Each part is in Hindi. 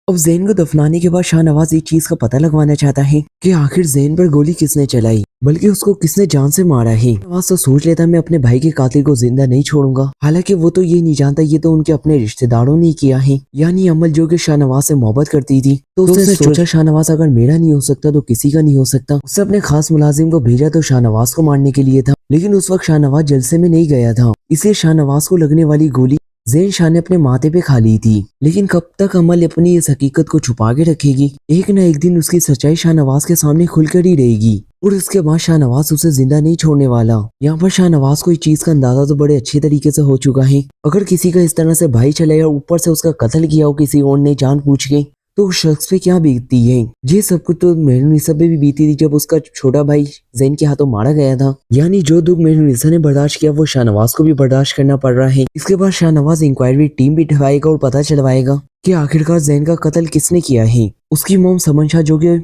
अब जैन को दफनाने के बाद शाहनवाज एक चीज का पता लगवाना चाहता है कि आखिर जैन पर गोली किसने चलाई, बल्कि उसको किसने जान से मारा है। शाहनवाज तो सोच लेता मैं अपने भाई के कातिल को जिंदा नहीं छोड़ूंगा। हालांकि वो तो ये नहीं जानता ये तो उनके अपने रिश्तेदारों ने किया है, यानी अमल जो कि शाहनवाज से मोहब्बत करती थी। तो उसने सोचा शाहनवाज अगर मेरा नहीं हो सकता तो किसी का नहीं हो सकता। उसने अपने खास मुलाजिम को भेजा तो शाहनवाज को मारने के लिए था, लेकिन उस वक्त शाहनवाज जलसे में नहीं गया था, इसलिए शाहनवाज को लगने वाली गोली जैन शाह ने अपने माथे पे खा ली थी। लेकिन कब तक अमल अपनी इस हकीकत को छुपा के रखेगी? एक न एक दिन उसकी सच्चाई शाहनवाज के सामने खुलकर ही रहेगी और उसके बाद शाहनवाज उसे जिंदा नहीं छोड़ने वाला। यहाँ पर शाहनवाज को इस चीज का अंदाजा तो बड़े अच्छे तरीके से हो चुका है। अगर किसी का इस तरह से भाई चले और ऊपर से उसका कत्ल किया हो किसी और ने जान पूछ के, तो उस शख्स पे क्या बीतती है। ये सब कुछ तो मेहरुनिसा पे भी बीती थी जब उसका छोटा भाई जैन के हाथों मारा गया था। यानी जो दुख मेहरुनिसा ने बर्दाश्त किया वो शाहनवाज को भी बर्दाश्त करना पड़ रहा है। इसके बाद शाहनवाज इंक्वायरी टीम भी ठहराएगा और पता चलवाएगा कि आखिरकार जैन का कत्ल किसने किया है। उसकी मोम समन शाह जो कि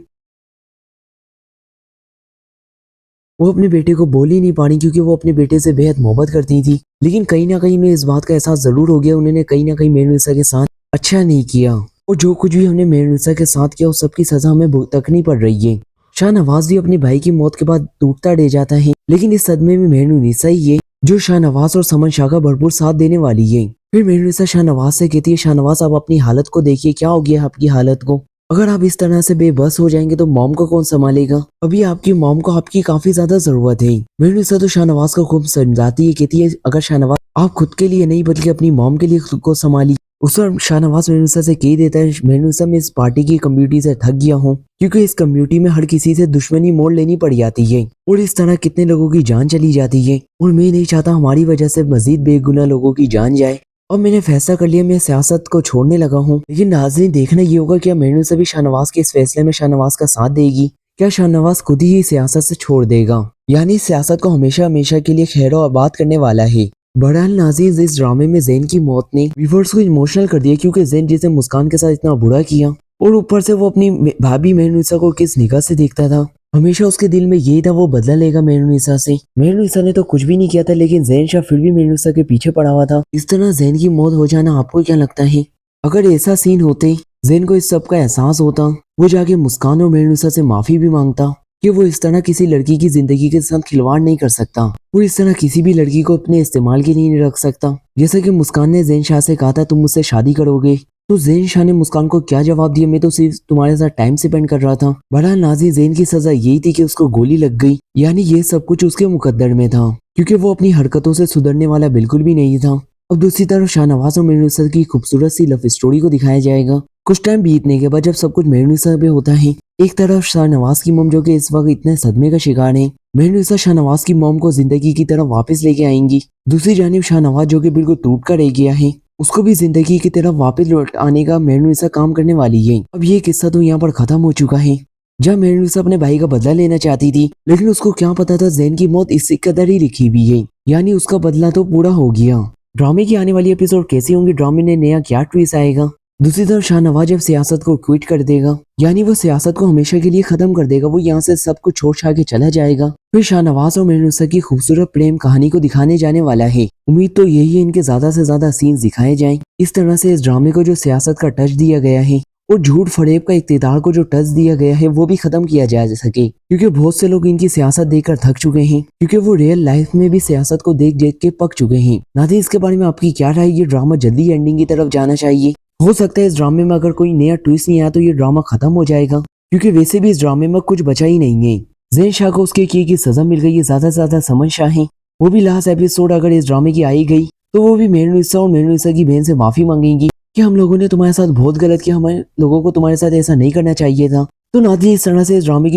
वो अपने बेटे को बोल ही नहीं पानी क्योंकि वो अपने बेटे से बेहद मोहब्बत करती थी, लेकिन कहीं ना कहीं उन्हें इस बात का एहसास जरूर हो गया उन्होंने कहीं ना कहीं मेहरुनिसा के साथ अच्छा नहीं किया और जो कुछ भी हमने मेहरुनिसा के साथ किया उस सबकी सजा हमें भुगतनी पड़ रही है। शाहनवाज भी अपने भाई की मौत के बाद टूटता रह जाता है, लेकिन इस सदमे में मेहरुनिसा ही है जो शाहनवाज और समन शाह का भरपूर साथ देने वाली है। फिर मेहरुनिसा शाहनवाज से कहती है, शाहनवाज आप अपनी हालत को देखिए, क्या हो गया आपकी हालत को? अगर आप इस तरह से बेबस हो जाएंगे तो मॉम को कौन संभालेगा? अभी आपकी मॉम को आपकी काफी ज्यादा जरूरत है। मेहरुनिसा तो शाहनवाज को खूब समझाती है, कहती है अगर शाहनवाज आप खुद के लिए नहीं बल्कि अपनी मॉम के लिए खुद को संभाली। उस पर शाहनवाज मेहरुनिसा से कह देता है, मेहरुनिसा मैं इस पार्टी की कम्युनिटी से थक गया हूँ क्योंकि इस कम्युनिटी में हर किसी से दुश्मनी मोड़ लेनी पड़ जाती है और इस तरह कितने लोगों की जान चली जाती है और मैं नहीं चाहता हमारी वजह से मजीद बेगुनाह लोगों की जान जाए। और मैंने फैसला कर लिया मैं सियासत को छोड़ने लगा हूँ। लेकिन नाज़रीन देखना ये होगा क्या मेहरुनिसा भी शाहनवाज के इस फैसले में शाहनवाज का साथ देगी? क्या शाहनवाज खुद ही सियासत से छोड़ देगा, यानी सियासत को हमेशा हमेशा के लिए खैर आबाद करने वाला है? बहरहाल नाज़रीन इस ड्रामे में जैन की मौत ने व्यूअर्स को इमोशनल कर दिया क्योंकि जैन जिसे मुस्कान के साथ इतना बुरा किया और ऊपर से वो अपनी भाभी मेहरुनिसा को किस निगाह से देखता था, हमेशा उसके दिल में यही था वो बदला लेगा मेहरुनिसा से। मेहरुनिसा ने तो कुछ भी नहीं किया था लेकिन जैन शाह फिर भी मेहरुनिसा के पीछे पड़ा हुआ था। इस तरह जैन की मौत हो जाना आपको क्या लगता है? अगर ऐसा सीन होते जैन को इस सब का एहसास होता, वो जाके मुस्कान और मेहरुनिसा से माफी भी मांगता कि वो इस तरह किसी लड़की की जिंदगी के साथ खिलवाड़ नहीं कर सकता, वो इस तरह किसी भी लड़की को अपने इस्तेमाल के लिए नहीं रख सकता। जैसा कि मुस्कान ने जैन शाह से कहा था तुम मुझसे शादी करोगे, तो जैन शाह ने मुस्कान को क्या जवाब दिया, मैं तो सिर्फ तुम्हारे साथ टाइम स्पेंड कर रहा था। बड़ा नाजी जैन की सजा यही थी कि उसको गोली लग गई, यानी ये सब कुछ उसके मुकद्दर में था क्योंकि वो अपनी हरकतों से सुधरने वाला बिल्कुल भी नहीं था। अब दूसरी तरफ शाहनवाज और मेहरुनिसा की खूबसूरत सी लव स्टोरी को दिखाया जाएगा। कुछ टाइम बीतने के बाद जब सब कुछ मेहरुनिसा पे होता है, एक तरफ शाहनवाज की मॉम जो कि इस वक्त इतने सदमे का शिकार है, मेहरुनिसा शाहनवाज की मॉम को जिंदगी की तरफ वापस लेके आएंगी। दूसरी जानिब शाहनवाज जो कि बिल्कुल टूट कर रह गया है उसको भी जिंदगी की तरफ वापस लौट आने का मेहरुनिसा काम करने वाली है। अब ये किस्सा तो यहाँ पर खत्म हो चुका है जब मेहरुनिसा अपने भाई का बदला लेना चाहती थी, लेकिन उसको क्या पता था जैन की मौत इससे कदर ही लिखी हुई है, यानी उसका बदला तो पूरा हो गया। ड्रामे की आने वाली एपिसोड कैसी होंगी, ड्रामे ने नया क्या ट्विस्ट आएगा? दूसरी तरफ शाहनवाज जब सियासत को क्विट कर देगा, यानी वो सियासत को हमेशा के लिए खत्म कर देगा, वो यहाँ से सब कुछ छोड़ छाड़ के चला जाएगा, फिर शाहनवाज और मेहरुनिसा की खूबसूरत प्रेम कहानी को दिखाने जाने वाला है। उम्मीद तो यही है इनके ज्यादा से ज्यादा सीन्स दिखाए जाएं। इस तरह से इस ड्रामे को जो सियासत का टच दिया गया है और झूठ फरेब का इख्तियार को जो टच दिया गया है वो भी खत्म किया जा सके, क्योंकि बहुत से लोग इनकी सियासत देखकर थक चुके हैं, क्योंकि वो रियल लाइफ में भी सियासत को देख देख के पक चुके हैं। नाज़रीन इसके बारे में आपकी क्या राय? ये ड्रामा जल्दी एंडिंग की तरफ जाना चाहिए? हो सकता है इस ड्रामे में अगर कोई नया ट्विस्ट नहीं आया तो ये ड्रामा खत्म हो जाएगा, क्योंकि वैसे भी इस ड्रामे में कुछ बचा ही नहीं है। जैन शाह को उसके किए की सजा मिल गई है, ज्यादा से ज्यादा समन शाह है, वो भी लास्ट एपिसोड अगर इस ड्रामे की आई गई तो वो भी मेहरुनिसा और मेहरुनिसा की बहन से माफी मांगेंगी कि हम लोगों ने तुम्हारे साथ बहुत गलत किया, हमारे लोगों को तुम्हारे साथ ऐसा नहीं करना चाहिए था। तो नाज़रीन इस तरह से इस ड्रामे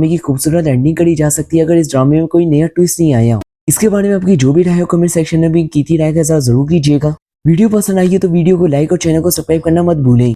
की खूबसूरत एंडिंग करी जा सकती है अगर इस ड्रामे में कोई नया ट्विस्ट नहीं आया। इसके बारे में आपकी जो भी राय हो कमेंट सेक्शन में भी कीती राय का जरूर कीजिएगा। वीडियो पसंद आई है तो वीडियो को लाइक और चैनल को सब्सक्राइब करना मत भूलें।